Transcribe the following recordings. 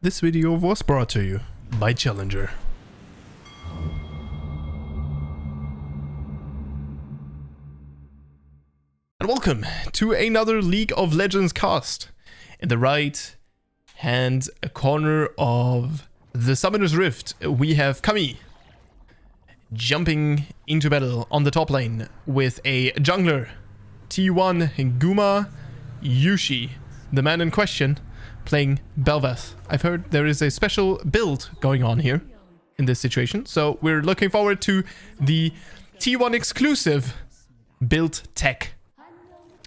This video was brought to you by Challenger. And welcome to another League of Legends cast. In the right hand corner of the Summoner's Rift, we have Kami jumping into battle on the top lane with a jungler, T1 Guma Yushi, the man in question, playing Bel'Veth. I've heard there is a special build going on here in this situation, so we're looking forward to the T1 exclusive build tech.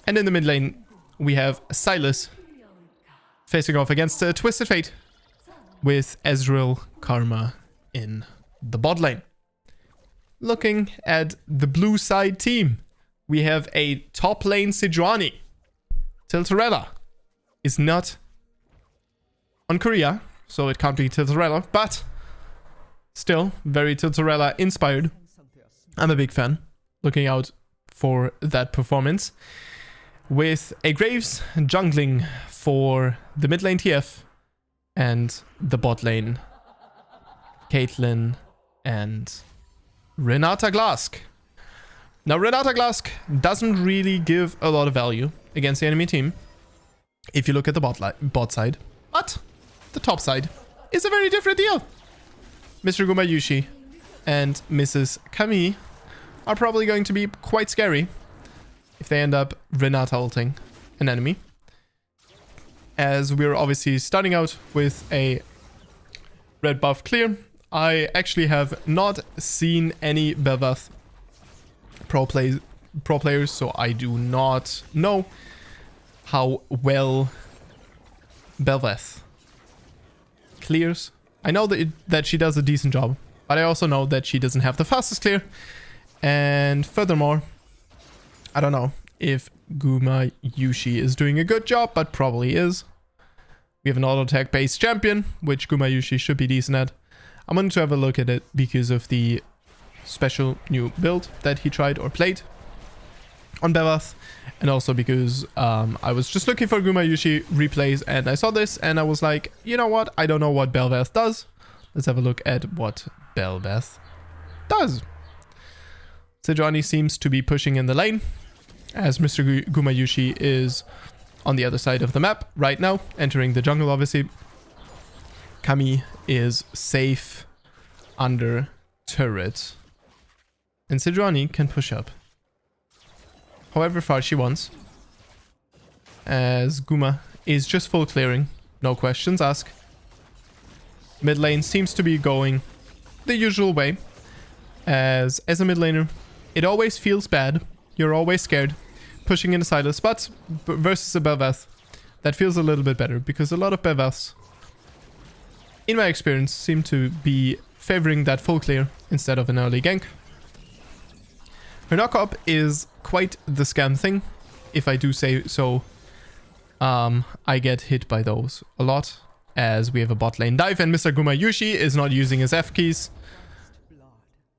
And in the mid lane, we have Silas facing off against Twisted Fate with Ezreal Karma in the bot lane. Looking at the blue side team, we have a top lane Sejuani. Tiltarella is not on Korea, so it can't be Tiltarella, but still very Tiltarella inspired. I'm a big fan, looking out for that performance. With a Graves jungling for the mid lane TF and the bot lane Caitlyn and Renata Glask. Now Renata Glask doesn't really give a lot of value against the enemy team if you look at the bot side, but the top side is a very different deal. Mr. Guma Yushi and Mrs. Kami are probably going to be quite scary if they end up Renata ulting an enemy, as we're obviously starting out with a red buff clear. I actually have not seen any Bel'Veth pro players, so I do not know how well Bel'Veth clears. I know that she does a decent job, but I also know that she doesn't have the fastest clear. And furthermore, I don't know if Guma Yushi is doing a good job, but probably is. We have an auto attack based champion, which Guma Yushi should be decent at. I'm going to have a look at it because of the special new build that he tried or played on Bel'Veth, and also because I was just looking for Guma Yushi replays and I saw this and I was like, you know what, I don't know what Bel'Veth does. Let's have a look at what Bel'Veth does. Sejuani seems to be pushing in the lane, as Mr. Guma Yushi is on the other side of the map right now, entering the jungle obviously. Kami is safe under turret, and Sejuani can push up however far she wants, as Guma is just full clearing, no questions asked. Mid lane seems to be going the usual way, as a mid laner it always feels bad, you're always scared pushing into Silas, but versus a Bel'Veth that feels a little bit better, because a lot of Bel'Veths, in my experience, seem to be favoring that full clear instead of an early gank. Her knock-up is quite the scam thing, if I do say so. I get hit by those a lot, as we have a bot lane dive and Mr. Guma Yushi is not using his F keys,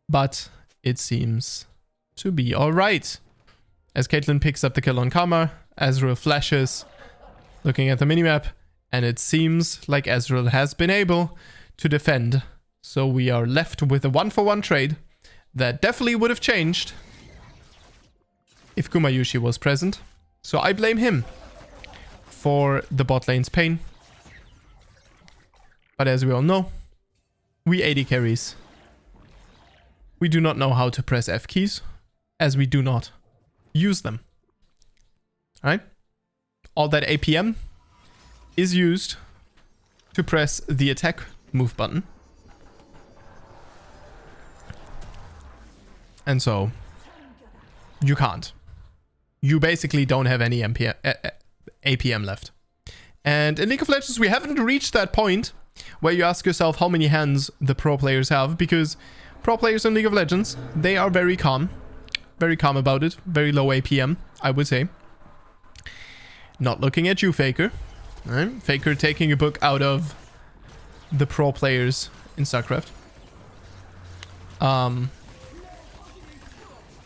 but it seems to be alright. As Caitlyn picks up the kill on Karma, Ezreal flashes, looking at the minimap, and it seems like Ezreal has been able to defend. So we are left with a 1-for-1 trade that definitely would have changed if Guma Yushi was present. So I blame him for the bot lane's pain. But as we all know, we AD carries, we do not know how to press F keys, as we do not use them. Alright? All that APM is used to press the attack move button. And so you can't. You basically don't have any APM left. And in League of Legends, we haven't reached that point where you ask yourself how many hands the pro players have, because pro players in League of Legends, they are very calm about it. Very low APM, I would say. Not looking at you, Faker. Right? Faker taking a book out of the pro players in StarCraft.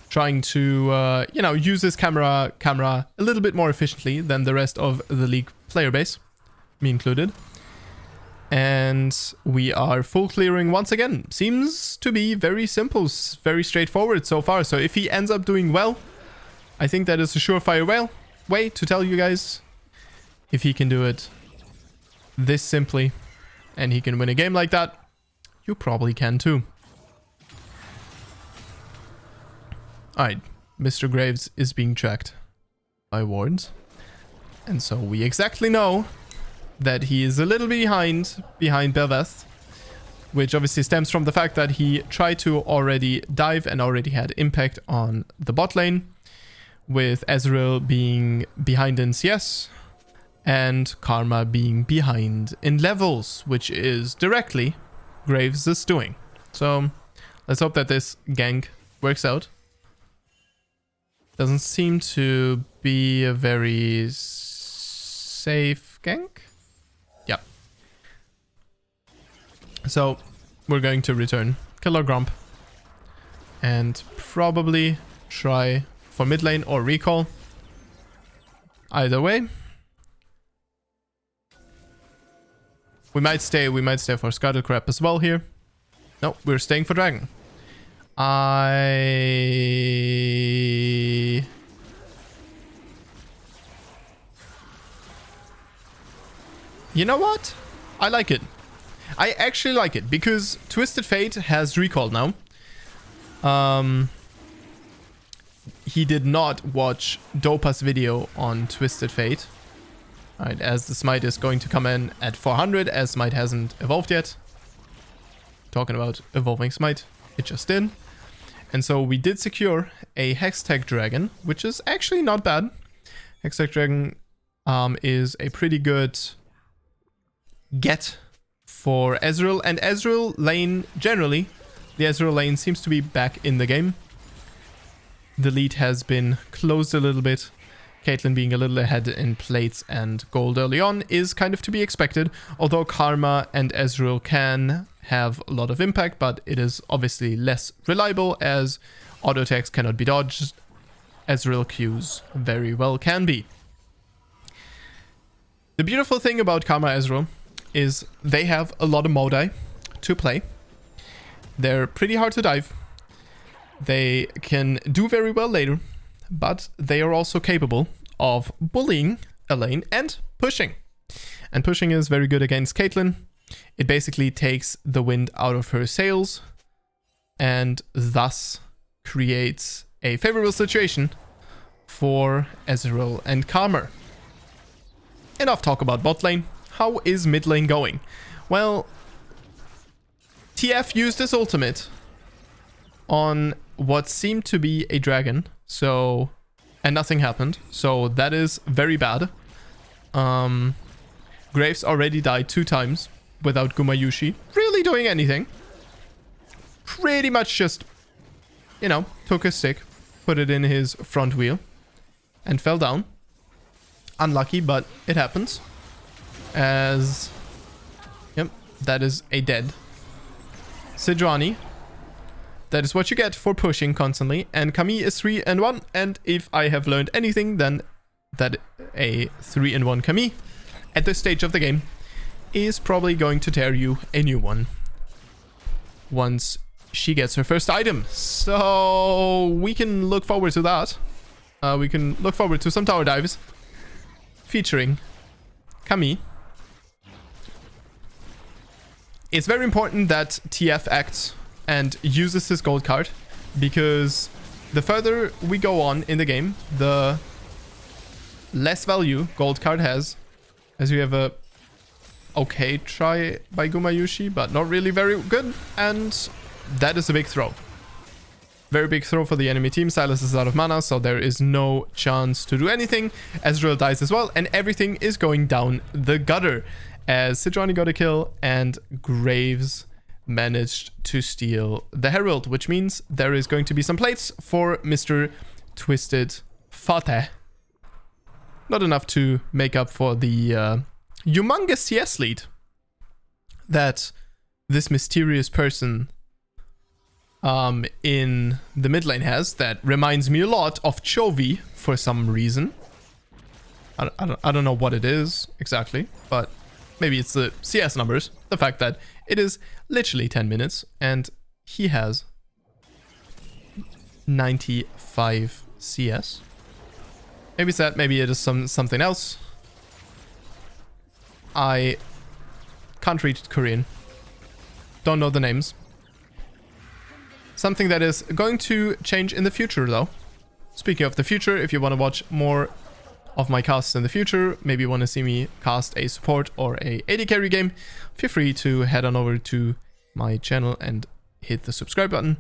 Trying to, use his camera a little bit more efficiently than the rest of the League player base, me included. And we are full clearing once again. Seems to be very simple, very straightforward so far. So if he ends up doing well, I think that is a surefire way to tell you guys. If he can do it this simply and he can win a game like that, you probably can too. Alright, Mr. Graves is being tracked by wards. And so we exactly know that he is a little behind Belveth, which obviously stems from the fact that he tried to already dive and already had impact on the bot lane, with Ezreal being behind in CS and Karma being behind in levels, which is directly Graves' doing. So let's hope that this gank works out. Doesn't seem to be a very safe gank. Yeah. So we're going to return Killer Grump and probably try for mid lane or recall. Either way. We might stay for Scuttle Crab as well here. No, we're staying for Dragon. You know what? I like it. I actually like it because Twisted Fate has recall now. He did not watch Dopa's video on Twisted Fate. Alright, as the Smite is going to come in at 400, as Smite hasn't evolved yet. Talking about evolving Smite, it just did. And so we did secure a Hextech Dragon, which is actually not bad. Hextech Dragon is a pretty good get for Ezreal. And Ezreal lane, generally, the Ezreal lane seems to be back in the game. The lead has been closed a little bit. Caitlyn being a little ahead in plates and gold early on is kind of to be expected, although Karma and Ezreal can have a lot of impact, but it is obviously less reliable as auto attacks cannot be dodged. Ezreal Qs very well can be. The beautiful thing about Karma Ezreal is they have a lot of modi to play. They're pretty hard to dive. They can do very well later, but they are also capable of bullying a lane and pushing. And pushing is very good against Caitlyn. It basically takes the wind out of her sails and thus creates a favorable situation for Ezreal and Karma. Enough talk about bot lane. How is mid lane going? Well, TF used his ultimate on what seemed to be a dragon, so, and nothing happened, so that is very bad. Graves already died 2 times without Gumayushi really doing anything. Pretty much just, you know, took a stick, put it in his front wheel, and fell down. Unlucky, but it happens. As, yep, that is a dead Sidrani. That is what you get for pushing constantly. And Camille is 3-1. And if I have learned anything, then that a 3-1 Camille at this stage of the game is probably going to tear you a new one once she gets her first item. So we can look forward to that. We can look forward to some tower dives featuring Camille. It's very important that TF acts and uses his gold card, because the further we go on in the game, the less value gold card has, as you have a okay try by Gumayushi, but not really very good, and that is a big throw. Very big throw for the enemy team. Silas is out of mana, so there is no chance to do anything. Ezreal dies as well, and everything is going down the gutter, as Sidrani got a kill and Graves managed to steal the Herald, which means there is going to be some plates for Mr. Twisted Fate. Not enough to make up for the humongous CS lead that this mysterious person in the mid lane has. That reminds me a lot of Chovy for some reason. I don't know what it is exactly, but maybe it's the CS numbers. the fact that it is literally 10 minutes and he has 95 CS. Maybe it's that, maybe it is something else. I can't read Korean. Don't know the names. Something that is going to change in the future though. Speaking of the future, if you want to watch more of my casts in the future, maybe you want to see me cast a support or a AD carry game, feel free to head on over to my channel and hit the subscribe button.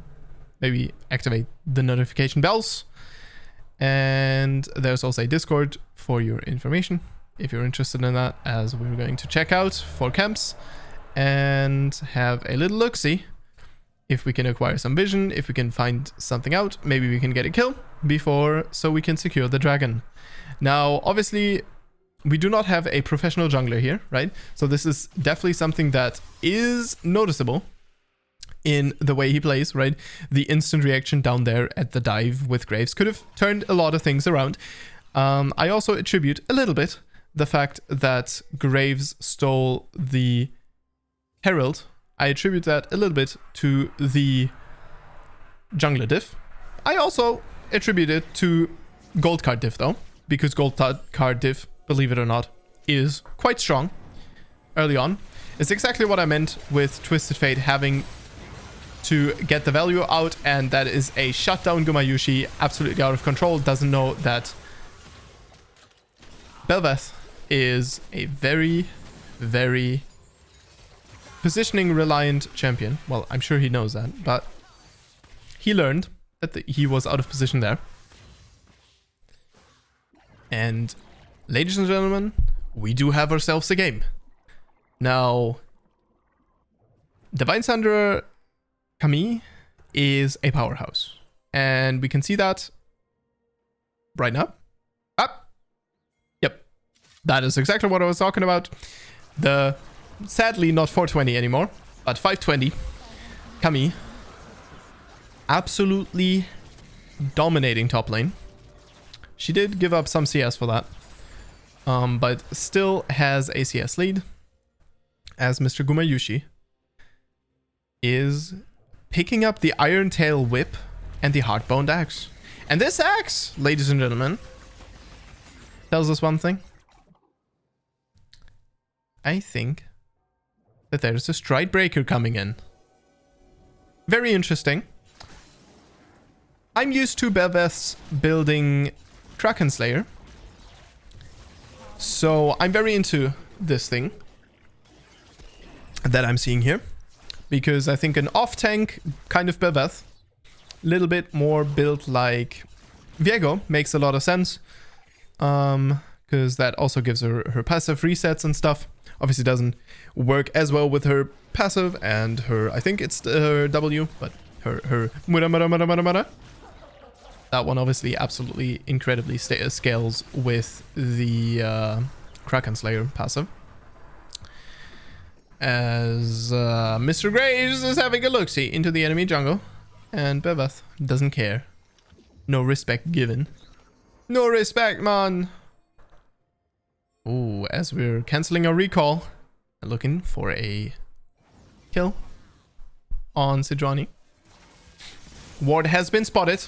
Maybe activate the notification bells. And there's also a Discord for your information if you're interested in that, as we're going to check out for camps and have a little look-see if we can acquire some vision, if we can find something out. Maybe we can get a kill before, so we can secure the dragon. Now, obviously, we do not have a professional jungler here, right? So this is definitely something that is noticeable in the way he plays, right? The instant reaction down there at the dive with Graves could have turned a lot of things around. I also attribute a little bit the fact that Graves stole the Herald. I attribute that a little bit to the jungler diff. I also attribute it to gold card diff though, because gold card diff, believe it or not, is quite strong early on. It's exactly what I meant with Twisted Fate having to get the value out, and that is a shutdown Gumayushi, absolutely out of control, doesn't know that Bel'Veth is a very, very positioning reliant champion. Well, I'm sure he knows that, but he learned that he was out of position there. And ladies and gentlemen, we do have ourselves a game. Now, Divine Sunderer Camille is a powerhouse, and we can see that right now. Yep, that is exactly what I was talking about. The sadly not 420 anymore, but 520 Camille absolutely dominating top lane. She did give up some CS for that, but still has a CS lead, as Mr. Gumayushi is picking up the Iron Tail Whip and the Heartboned Axe. And this axe, ladies and gentlemen, tells us one thing. I think that there's a Stride Breaker coming in. Very interesting. I'm used to Bel'Veth's building Kraken Slayer, so I'm very into this thing that I'm seeing here, because I think an off-tank kind of Bel'Veth, a little bit more built like Viego, makes a lot of sense, because that also gives her passive resets and stuff. Obviously doesn't work as well with her passive and her, I think it's her W, but her mura mura mura mura mura. That one obviously absolutely incredibly scales with the Kraken Slayer passive. As Mr. Graves is having a look-see into the enemy jungle, and Bel'Veth doesn't care. No respect given. No respect, man! Ooh, as we're cancelling our recall, looking for a kill on Sidrani. Ward has been spotted.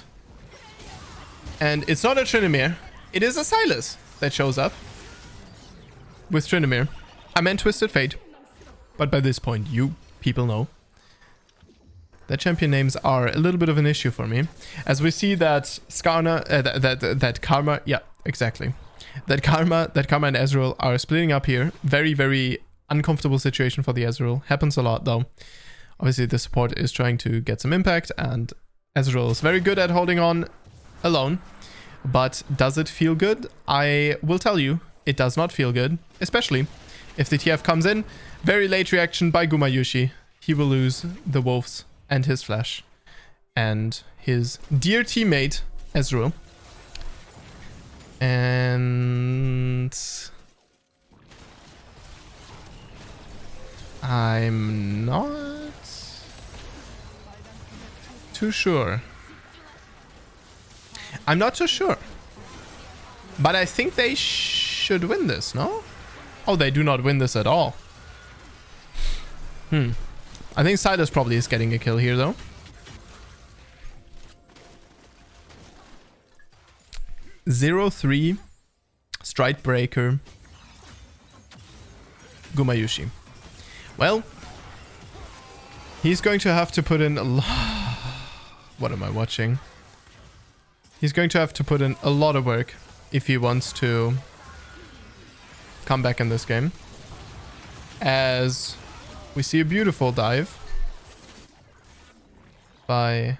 And it's not a Tryndamere, it is a Sylas that shows up with Tryndamere. I meant Twisted Fate, but by this point you people know that champion names are a little bit of an issue for me, as we see that Skarna, that Karma, yeah, exactly, that Karma and Ezreal are splitting up here. Very, very uncomfortable situation for the Ezreal. Happens a lot though. Obviously the support is trying to get some impact, and Ezreal is very good at holding on alone. But does it feel good? I will tell you, it does not feel good, especially if the TF comes in. Very late reaction by Gumayushi. He will lose the wolves and his flash and his dear teammate Ezreal. And I'm not too sure. I'm not too sure. But I think they should win this, no? Oh, they do not win this at all. I think Silas probably is getting a kill here, though. Zero 3 Stride Breaker Gumayushi. Well, he's going to have to put in a lot. What am I watching? He's going to have to put in a lot of work if he wants to come back in this game. As we see a beautiful dive by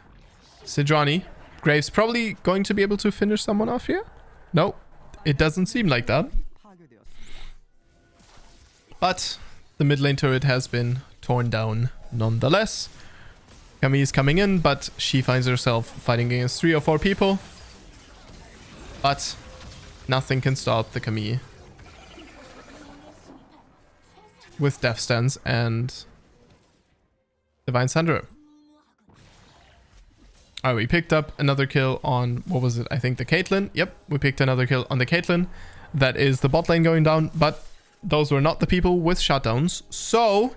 Sejuani. Graves probably going to be able to finish someone off here? No, it doesn't seem like that. But the mid lane turret has been torn down nonetheless. Camille is coming in, but she finds herself fighting against 3 or 4 people. But nothing can stop the Camille with Death Stance and Divine Sunderer. Alright, we picked up another kill on, what was it? I think the Caitlyn. Yep, we picked another kill on the Caitlyn. That is the bot lane going down, but those were not the people with shutdowns. So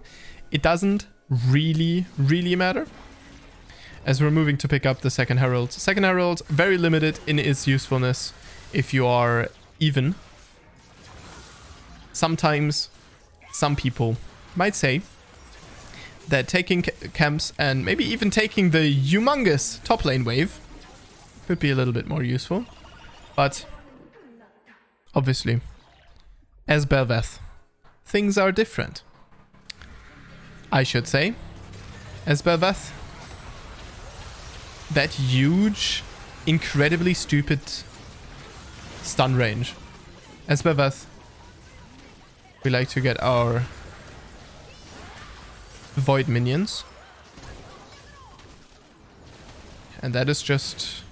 it doesn't really matter. As we're moving to pick up the second Herald. Second Herald, very limited in its usefulness if you are even. Sometimes some people might say that taking camps and maybe even taking the humongous top lane wave could be a little bit more useful. But obviously, as Bel'Veth, things are different. I should say, as Bel'Veth, that huge, incredibly stupid stun range. As Bel'Veth, we like to get our void minions. And that is just...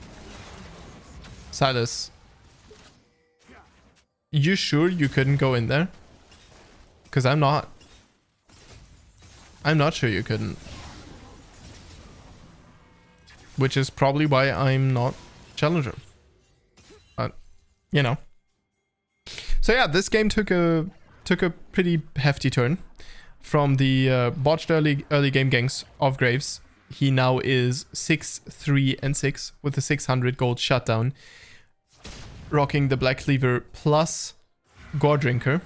Silas, you sure you couldn't go in there? Because I'm not. I'm not sure you couldn't. Which is probably why I'm not challenger. But, you know. So yeah, this game took a pretty hefty turn. From the botched early game ganks of Graves, he now is 6-3-6 with a 600 gold shutdown, rocking the Black Cleaver plus Gore Drinker.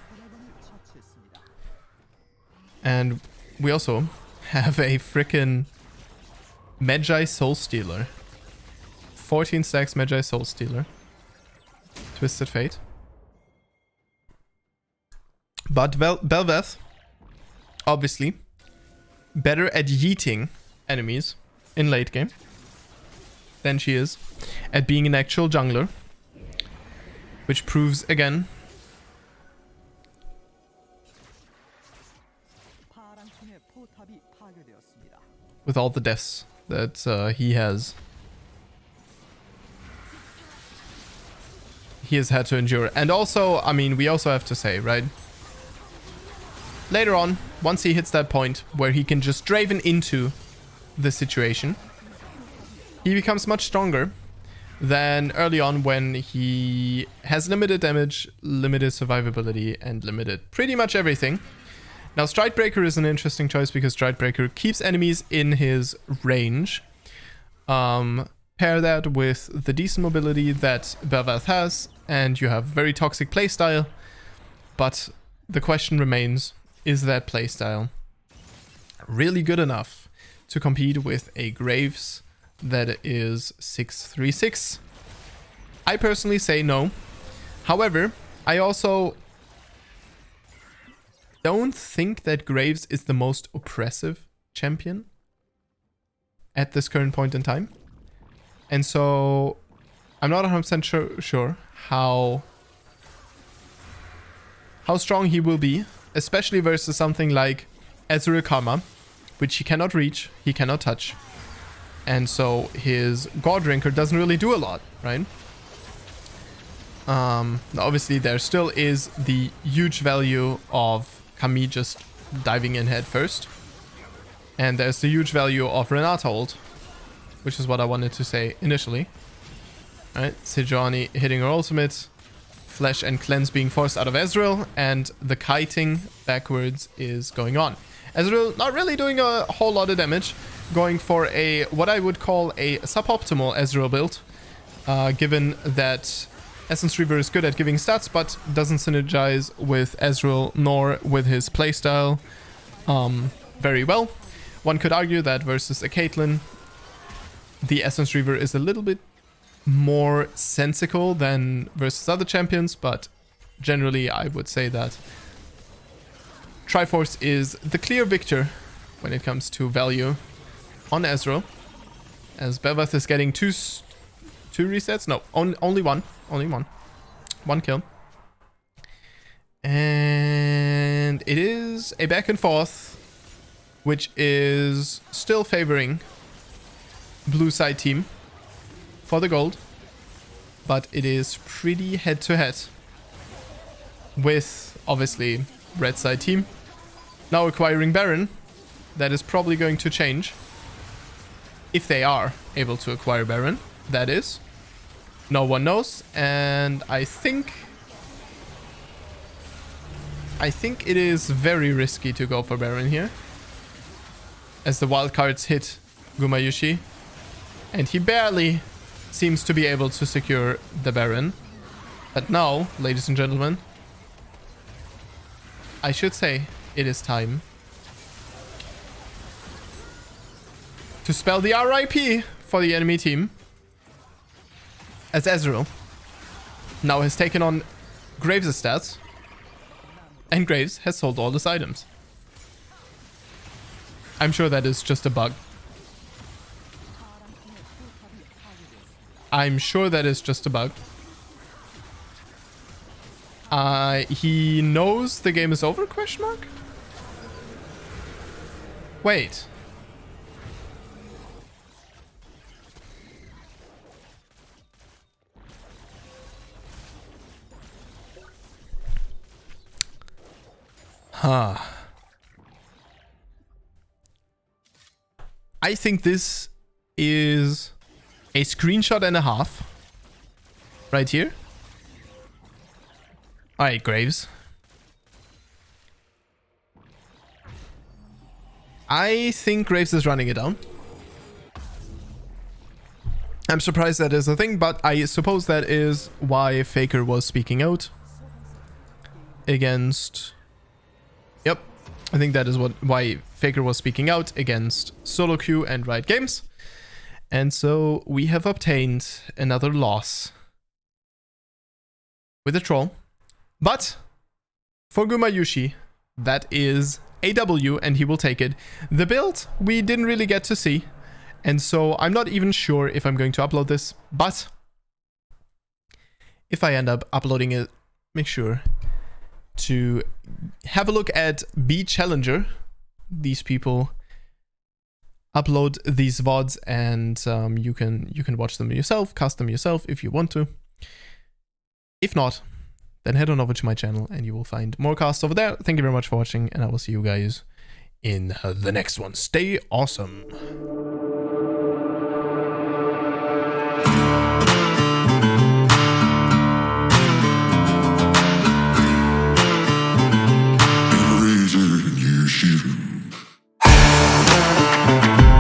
And we also have a frickin' Magi Soul Stealer. 14 stacks Magi Soul Stealer. Twisted Fate. But Bel'Veth, obviously, better at yeeting enemies in late game than she is at being an actual jungler. Which proves again with all the deaths that he has had to endure. And also, I mean, we also have to say, right? Later on, once he hits that point where he can just Draven into the situation, he becomes much stronger than early on when he has limited damage, limited survivability, and limited pretty much everything. Now, Stridebreaker is an interesting choice because Stridebreaker keeps enemies in his range. Pair that with the decent mobility that Bel'Veth has, and you have very toxic playstyle. But the question remains, is that playstyle really good enough to compete with a Graves that is 6-3-6? I personally say no. However, I also don't think that Graves is the most oppressive champion at this current point in time. And so I'm not 100% sure how strong he will be, especially versus something like Ezreal Karma, which he cannot reach, he cannot touch. And so his God Drinker doesn't really do a lot, right? Obviously there still is the huge value of Camille just diving in head first. And there's the huge value of Renata ult, which is what I wanted to say initially. Alright, Sejuani hitting her ultimate, Flesh and Cleanse being forced out of Ezreal, and the kiting backwards is going on. Ezreal not really doing a whole lot of damage, going for a what I would call a suboptimal Ezreal build, given that Essence Reaver is good at giving stats, but doesn't synergize with Ezreal nor with his playstyle very well. One could argue that versus a Caitlyn, the Essence Reaver is a little bit more sensical than versus other champions, but generally I would say that Triforce is the clear victor when it comes to value on Ezreal, as Bel'Veth is getting two resets. No, only one. One kill. And it is a back and forth, which is still favoring blue side team for the gold, but it is pretty head to head with obviously red side team now acquiring Baron. That is probably going to change if they are able to acquire Baron, that is. No one knows, and I think it is very risky to go for Baron here, as the wildcards hit Gumayushi, and he barely seems to be able to secure the Baron. But now, ladies and gentlemen, I should say it is time to spell the RIP for the enemy team, as Ezreal now has taken on Graves' stats, and Graves has sold all his items. I'm sure that is just a bug. I'm sure that is just a bug. He knows the game is over, question mark? Wait. Huh. I think this is a screenshot and a half. Right here. Alright, Graves. I think Graves is running it down. I'm surprised that is a thing, but I suppose that is why Faker was speaking out against... Yep, I think that is why Faker was speaking out against solo queue and Riot Games. And so we have obtained another loss with a troll. But for Gumayushi, that is a W, and he will take it. The build we didn't really get to see, and so I'm not even sure if I'm going to upload this, but if I end up uploading it, make sure to have a look at B Challenger. These people upload these VODs, and you can watch them yourself, cast them yourself if you want to. If not, then head on over to my channel and you will find more casts over there. Thank you very much for watching, and I will see you guys in the next one. Stay awesome.